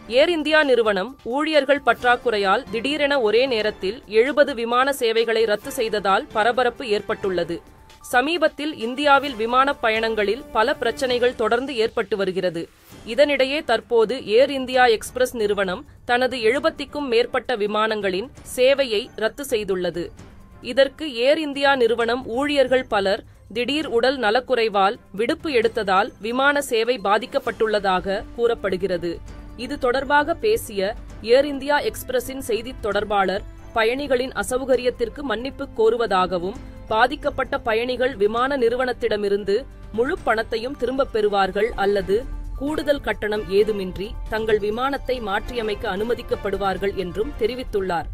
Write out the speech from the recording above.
ஏர் India நிறுவனம் ஊழியர்கள் பற்றாக்குறையால் திடீரென ஒரே நேரத்தில் 70 விமான சேவைகளை ரத்து செய்ததால் பரபரப்பு ஏற்பட்டுள்ளது. சமீபத்தில் இந்தியாவில் விமானப் பயணங்களில் பல பிரச்சனைகள் தொடர்ந்து ஏற்பட்டு வருகிறது. இதனிடையே தற்போது ஏர் இந்தியா எக்ஸ்பிரஸ் நிறுவனம் தனது 70க்கும் மேற்பட்ட விமானங்களின் சேவையை ரத்து செய்துள்ளது. இதற்கு ஏர் இந்தியா நிறுவனம் ஊழியர்கள் பலர் திடீர் உடல் நலக்குறைவால் விடுப்பு எடுத்ததால் விமான சேவை பாதிக்கப்பட்டுள்ளதாக கூறப்படுகிறது. இது தொடர்பாக பேசிய ஏர் இந்தியா எக்ஸ்பிரஸின் செய்தித் தொடர்பாளர் பயணிகளின் அசௌகரியத்திற்கு மன்னிப்பு கோருவதாகவும் பாதிக்கப்பட்ட பயணிகள் விமான நிறுவனத்திடமிருந்து முழு பணத்தையும் திரும்பப் பெறுவார்கள் அல்லது கூடுதல் கட்டணம் ஏதுமின்றி தங்கள் விமானத்தை மாற்றியமைக்க அனுமதிக்கப்படுவார்கள் என்றும் தெரிவித்துள்ளார்.